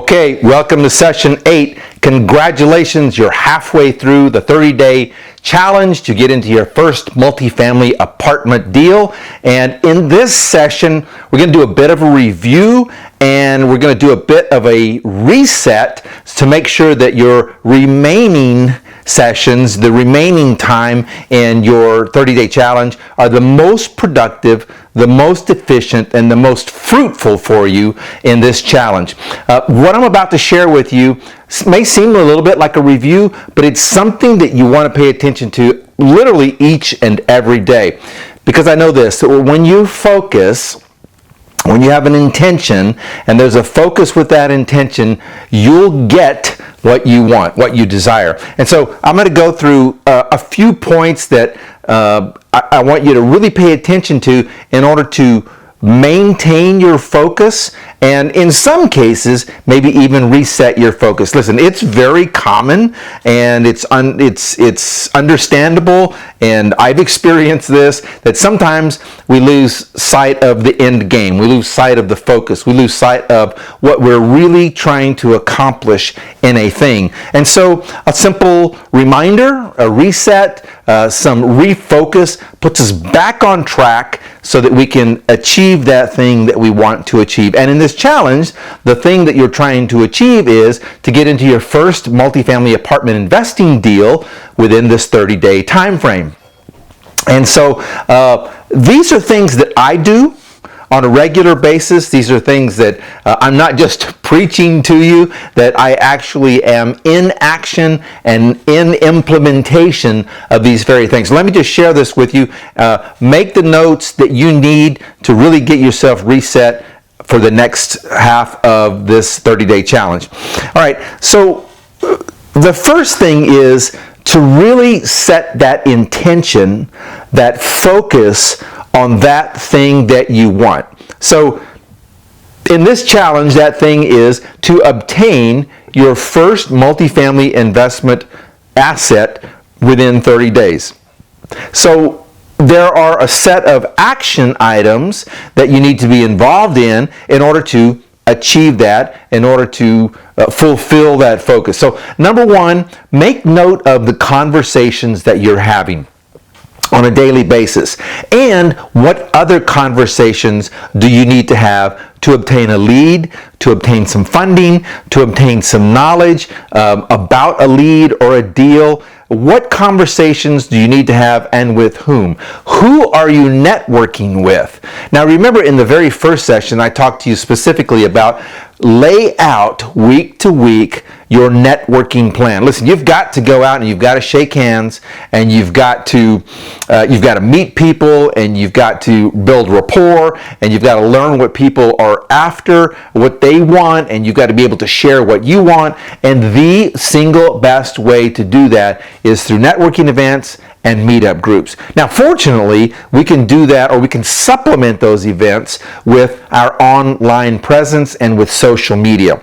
Okay, welcome to session 8. Congratulations, you're halfway through the 30-day challenge to get into your first multifamily apartment deal. And in this session, we're going to do a bit of a review and we're going to do a bit of a reset to make sure that your remaining sessions, the remaining time in your 30-day challenge are the most productive, the most efficient, and the most fruitful for you in this challenge. What I'm about to share with you may seem a little bit like a review, but it's something that you want to pay attention to literally each and every day. Because I know this, that when you focus, when you have an intention, and there's a focus with that intention, you'll get what you want, what you desire. And so I'm going to go through a few points that I want you to really pay attention to in order to maintain your focus and in some cases maybe even reset your focus. Listen, it's very common and it's understandable, and I've experienced this, that sometimes we lose sight of the end game. We lose sight of the focus. We lose sight of what we're really trying to accomplish in a thing. And so a simple reminder, a reset, some refocus puts us back on track so that we can achieve that thing that we want to achieve. And in this challenge, the thing that you're trying to achieve is to get into your first multifamily apartment investing deal within this 30-day time frame. And so these are things that I do on a regular basis. These are things that I'm not just preaching to you, that I actually am in action and in implementation of these very things. Let me just share this with you. Make the notes that you need to really get yourself reset for the next half of this 30-day challenge. All right, so the first thing is to really set that intention, that focus on that thing that you want. So in this challenge, that thing is to obtain your first multifamily investment asset within 30 days. So there are a set of action items that you need to be involved in order to achieve that, in order to fulfill that focus. So number one, make note of the conversations that you're having on a daily basis, and what other conversations do you need to have to obtain a lead, to obtain some funding, to obtain some knowledge about a lead or a deal. What conversations do you need to have, and with whom? Who are you networking with? Now remember, in the very first session I talked to you specifically about lay out week to week your networking plan. Listen, you've got to go out and you've got to shake hands, and you've got to meet people, and you've got to build rapport, and you've got to learn what people are after, what they want, and you've got to be able to share what you want. And the single best way to do that is through networking events and meetup groups. Now, fortunately, we can do that, or we can supplement those events with our online presence and with social media.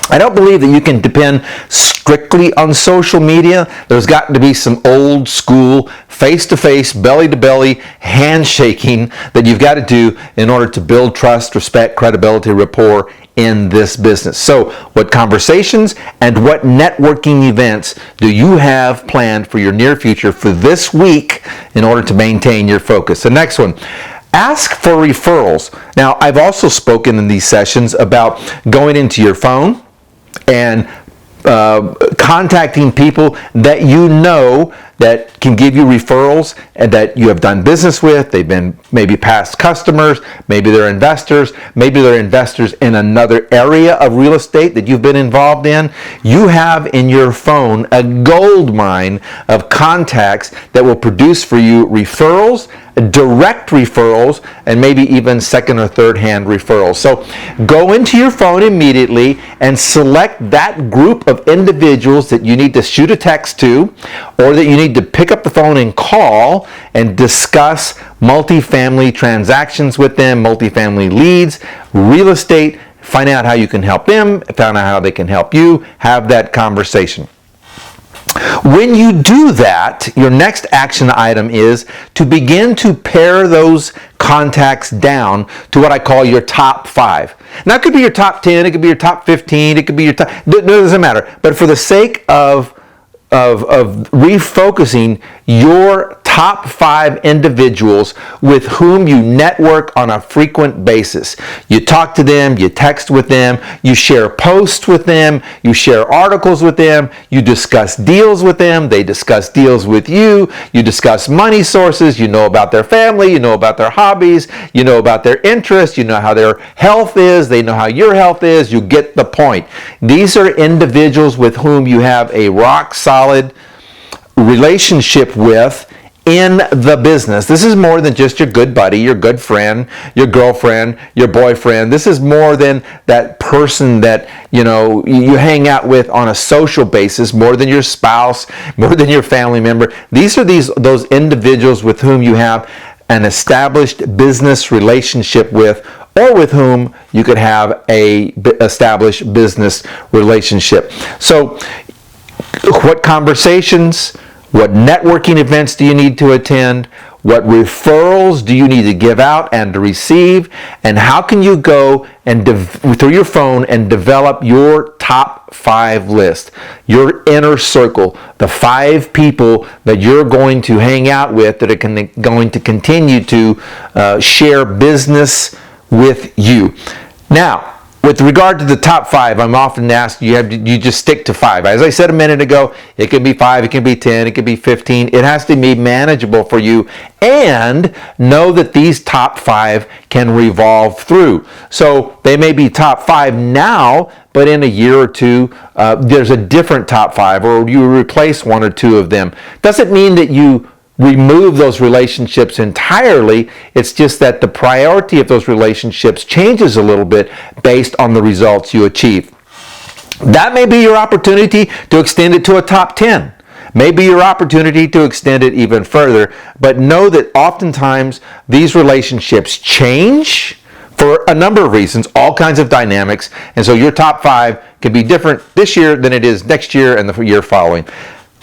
I don't believe that you can depend strictly on social media. There's got to be some old school, face-to-face, belly-to-belly handshaking that you've got to do in order to build trust, respect, credibility, rapport in this business. So what conversations and what networking events do you have planned for your near future for this week in order to maintain your focus? The next one, ask for referrals. Now, I've also spoken in these sessions about going into your phone and contacting people that you know that can give you referrals and that you have done business with. They've been maybe past customers, maybe they're investors in another area of real estate that you've been involved in. You have in your phone a gold mine of contacts that will produce for you referrals, direct referrals, and maybe even second or third hand referrals. So go into your phone immediately and select that group of individuals that you need to shoot a text to, or that you need to pick up the phone and call and discuss multifamily transactions with them, multifamily leads, real estate. Find out how you can help them, find out how they can help you. Have that conversation. When you do that, your next action item is to begin to pare those contacts down to what I call your top 5. Now, it could be your top 10, it could be your top 15, it could be your top, it doesn't matter. But for the sake of refocusing, your top 5 individuals with whom you network on a frequent basis. You talk to them, you text with them, you share posts with them, you share articles with them, you discuss deals with them, they discuss deals with you, you discuss money sources, you know about their family, you know about their hobbies, you know about their interests, you know how their health is, they know how your health is, you get the point. These are individuals with whom you have a rock solid relationship with in the business. This is more than just your good buddy, your good friend, your girlfriend, your boyfriend. This is more than that person that you hang out with on a social basis, more than your spouse, more than your family member. These are those individuals with whom you have an established business relationship with, or with whom you could have a established business relationship. So what conversations, what networking events do you need to attend? What referrals do you need to give out and to receive? And how can you go and through your phone and develop your top 5 list, your inner circle, the 5 people that you're going to hang out with that are going to continue to share business with you. Now, with regard to the top 5, I'm often asked, you just stick to 5. As I said a minute ago, it can be 5, it can be 10, it can be 15. It has to be manageable for you, and know that these top 5 can revolve through. So they may be top 5 now, but in a year or two, there's a different top 5, or you replace 1 or 2 of them. Doesn't mean that you remove those relationships entirely. It's just that the priority of those relationships changes a little bit based on the results you achieve. That may be your opportunity to extend it to a top 10. Maybe your opportunity to extend it even further, but know that oftentimes these relationships change for a number of reasons, all kinds of dynamics, and so your top 5 can be different this year than it is next year and the year following.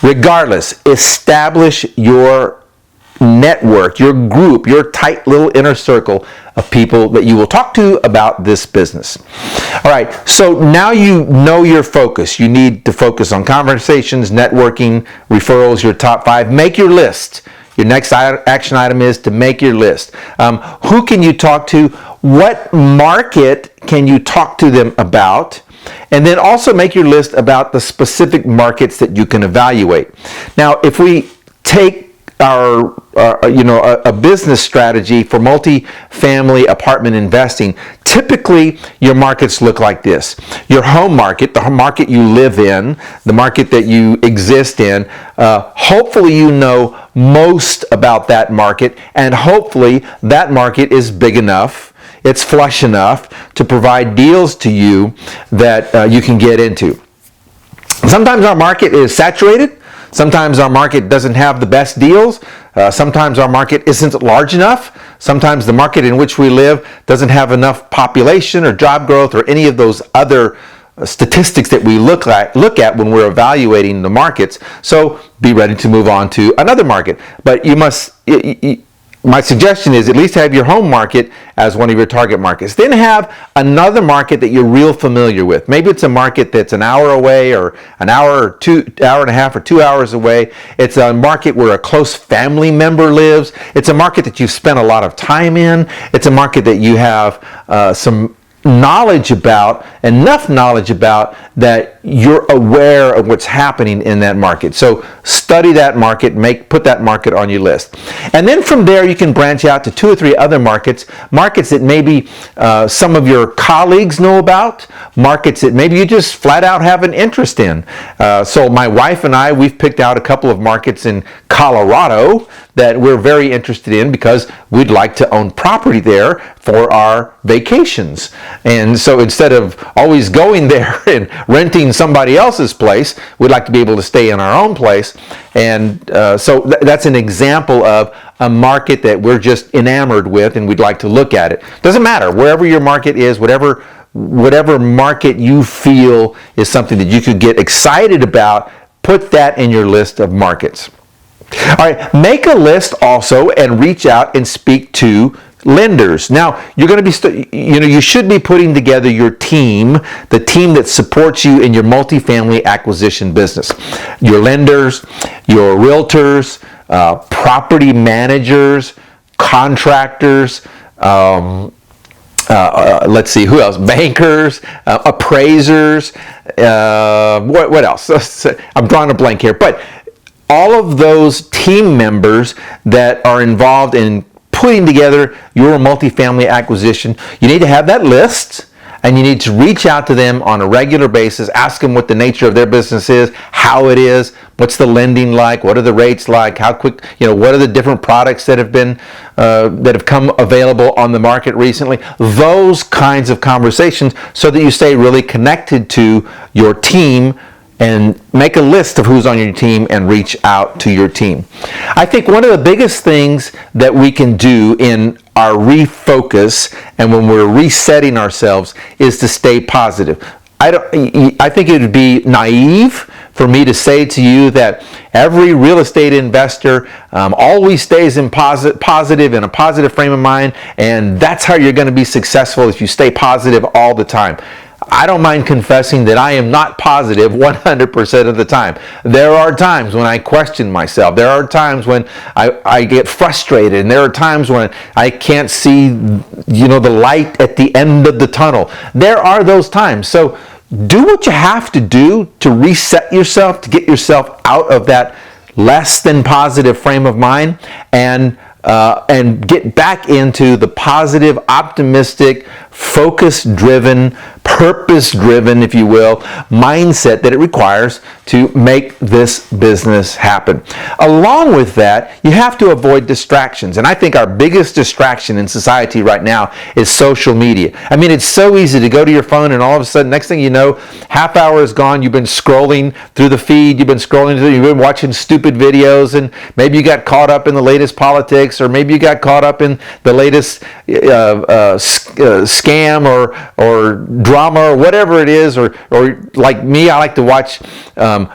Regardless, establish your network, your group, your tight little inner circle of people that you will talk to about this business. All right, so now you know your focus. You need to focus on conversations, networking, referrals, your top 5. Make your list. Your next action item is to make your list. Who can you talk to? What market can you talk to them about? And then also make your list about the specific markets that you can evaluate. Now, if we take a business strategy for multifamily apartment investing, typically your markets look like this. Your home market, the market you live in, the market that you exist in, hopefully you know most about that market, and hopefully that market is big enough, it's flush enough to provide deals to you that you can get into. Sometimes our market is saturated. Sometimes our market doesn't have the best deals. Sometimes our market isn't large enough. Sometimes the market in which we live doesn't have enough population or job growth or any of those other statistics that we look at when we're evaluating the markets. So be ready to move on to another market. But you must... My suggestion is at least have your home market as one of your target markets. Then have another market that you're real familiar with. Maybe it's a market that's an hour away, or an hour or hour and a half or 2 hours away. It's a market where a close family member lives. It's a market that you've spent a lot of time in. It's a market that you have some knowledge about, enough knowledge about, that you're aware of what's happening in that market. So study that market, put that market on your list. And then from there you can branch out to 2 or 3 other markets that maybe some of your colleagues know about, markets that maybe you just flat out have an interest in. So my wife and I, we've picked out a couple of markets in Colorado that we're very interested in because we'd like to own property there for our vacations. And so instead of always going there and renting somebody else's place, we'd like to be able to stay in our own place. And so that's an example of a market that we're just enamored with and we'd like to look at it. Doesn't matter, wherever your market is, whatever market you feel is something that you could get excited about, put that in your list of markets. All right, make a list also and reach out and speak to lenders. Now, you're going to be, you should be putting together your team, the team that supports you in your multifamily acquisition business. Your lenders, your realtors, property managers, contractors, let's see, who else? Bankers, appraisers, what else? I'm drawing a blank here, but all of those team members that are involved in putting together your multifamily acquisition, you need to have that list, and you need to reach out to them on a regular basis, ask them what the nature of their business is, how it is, what's the lending like, what are the rates like, how quick, what are the different products that have been that have come available on the market recently. Those kinds of conversations, so that you stay really connected to your team, and make a list of who's on your team and reach out to your team. I think one of the biggest things that we can do in our refocus and when we're resetting ourselves is to stay positive. I think it would be naive for me to say to you that every real estate investor always stays in positive in a positive frame of mind, and that's how you're going to be successful if you stay positive all the time. I don't mind confessing that I am not positive 100% of the time. There are times when I question myself. There are times when I get frustrated, and there are times when I can't see, the light at the end of the tunnel. There are those times. So do what you have to do to reset yourself, to get yourself out of that less than positive frame of mind, and get back into the positive, optimistic, focus-driven, purpose-driven, if you will, mindset that it requires to make this business happen. Along with that, you have to avoid distractions. And I think our biggest distraction in society right now is social media. I mean, it's so easy to go to your phone and all of a sudden, next thing you know, half hour is gone. You've been scrolling through the feed. You've been watching stupid videos, and maybe you got caught up in the latest politics, or maybe you got caught up in the latest scam or drama or whatever it is, or like me, I like to watch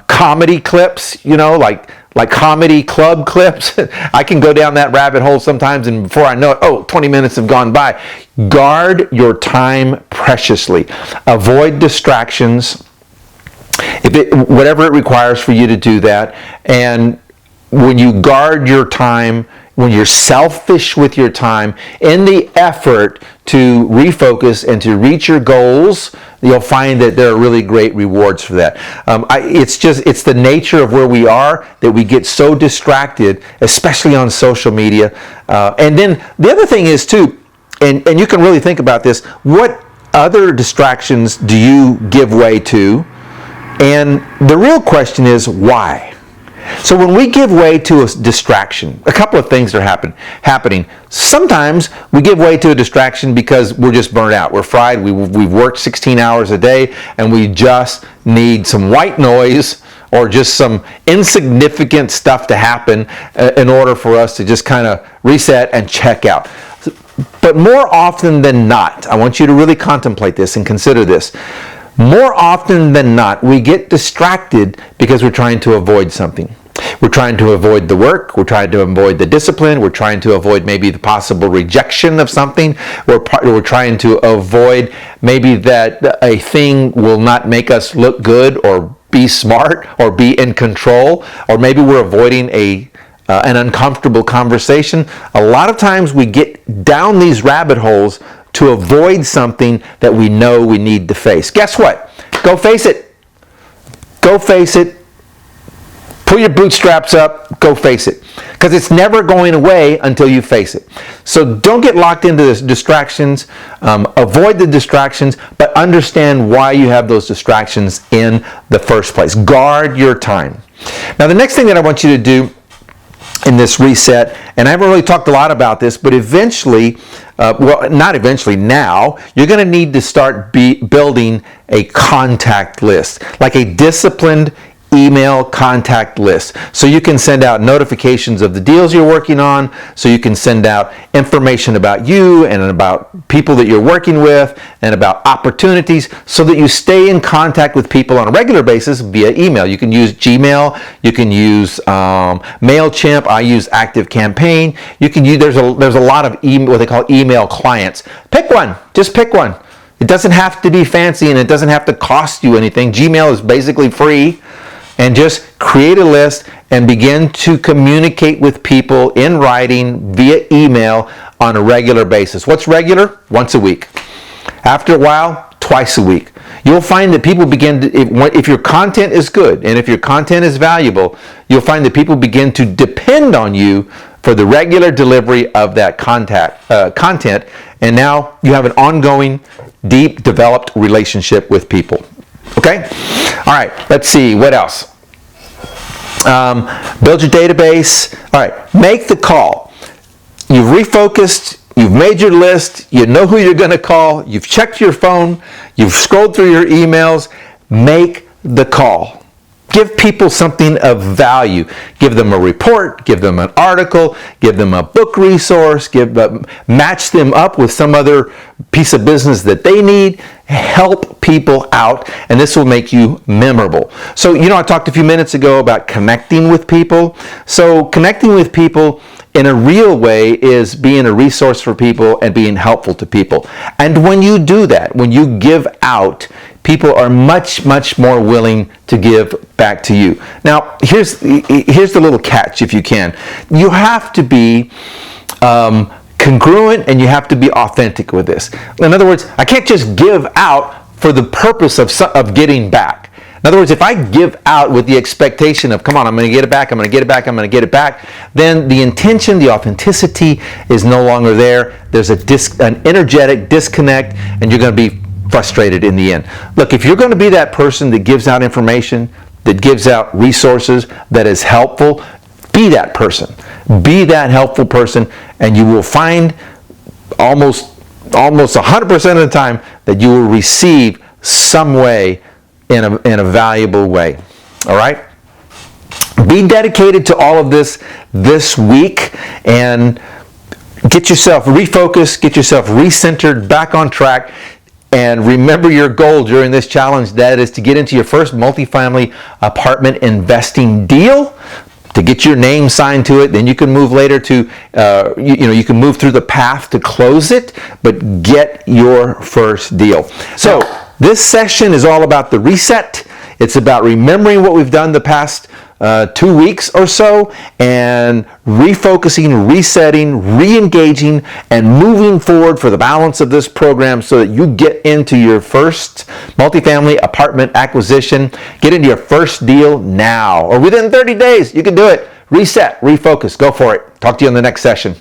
comedy clips, like comedy club clips. I can go down that rabbit hole sometimes, and before I know it, 20 minutes have gone by. Guard your time preciously. Avoid distractions, whatever it requires for you to do that. And when you guard your time, when you're selfish with your time in the effort to refocus and to reach your goals, you'll find that there are really great rewards for that. It's the nature of where we are that we get so distracted, especially on social media. And then the other thing is too, and you can really think about this, what other distractions do you give way to? And the real question is, why? So when we give way to a distraction, a couple of things are happening. Sometimes we give way to a distraction because we're just burnt out. We're fried. We've worked 16 hours a day, and we just need some white noise or just some insignificant stuff to happen in order for us to just kind of reset and check out. But more often than not, I want you to really contemplate this and consider this. More often than not, we get distracted because we're trying to avoid something. We're trying to avoid the work. We're trying to avoid the discipline. We're trying to avoid maybe the possible rejection of something. We're trying to avoid maybe that a thing will not make us look good or be smart or be in control, or maybe we're avoiding an uncomfortable conversation. A lot of times we get down these rabbit holes to avoid something that we know we need to face. Guess what? Go face it. Go face it. Pull your bootstraps up. Go face it. Because it's never going away until you face it. So don't get locked into the distractions. Avoid the distractions, but understand why you have those distractions in the first place. Guard your time. Now, the next thing that I want you to do in this reset, and I haven't really talked a lot about this, but eventually, not eventually, now, you're going to need to start building a contact list, like a disciplined email contact list. So you can send out notifications of the deals you're working on, so you can send out information about you and about people that you're working with and about opportunities, so that you stay in contact with people on a regular basis via email. You can use Gmail, you can use MailChimp, I use ActiveCampaign. You can use, there's a lot of what they call email clients. Pick one, just pick one. It doesn't have to be fancy and it doesn't have to cost you anything. Gmail is basically free. And just create a list and begin to communicate with people in writing via email on a regular basis. What's regular? Once a week. After a while, twice a week. You'll find that people begin to, if your content is good and if your content is valuable, you'll find that people begin to depend on you for the regular delivery of that content. And now you have an ongoing, deep, developed relationship with people. Okay? All right, let's see, what else? Build your database. All right, make the call. You've refocused, you've made your list, you know who you're going to call, you've checked your phone, you've scrolled through your emails. Make the call. Give people something of value. Give them a report, give them an article, give them a book resource, match them up with some other piece of business that they need. Help people out, and this will make you memorable. So, I talked a few minutes ago about connecting with people. So connecting with people in a real way is being a resource for people and being helpful to people. And when you do that, when you give out, people are much, much more willing to give back to you. Now, here's the little catch, if you can. You have to be congruent and you have to be authentic with this. In other words, I can't just give out for the purpose of getting back. In other words, if I give out with the expectation of, come on, I'm going to get it back, I'm going to get it back, I'm going to get it back, then the intention, the authenticity is no longer there. There's an energetic disconnect, and you're going to be frustrated in the end. Look, if you're going to be that person that gives out information, that gives out resources, that is helpful, be that person. Be that helpful person, and you will find almost 100% of the time that you will receive some way in a valuable way. All right? Be dedicated to all of this week, and get yourself refocused, get yourself recentered, back on track. And remember your goal during this challenge, that is to get into your first multifamily apartment investing deal, to get your name signed to it. Then you can move later to, you can move through the path to close it, but get your first deal. So this session is all about the reset. It's about remembering what we've done the past 2 weeks or so, and refocusing, resetting, re-engaging, and moving forward for the balance of this program so that you get into your first multifamily apartment acquisition. Get into your first deal now, or within 30 days. You can do it. Reset, refocus, go for it. Talk to you in the next session.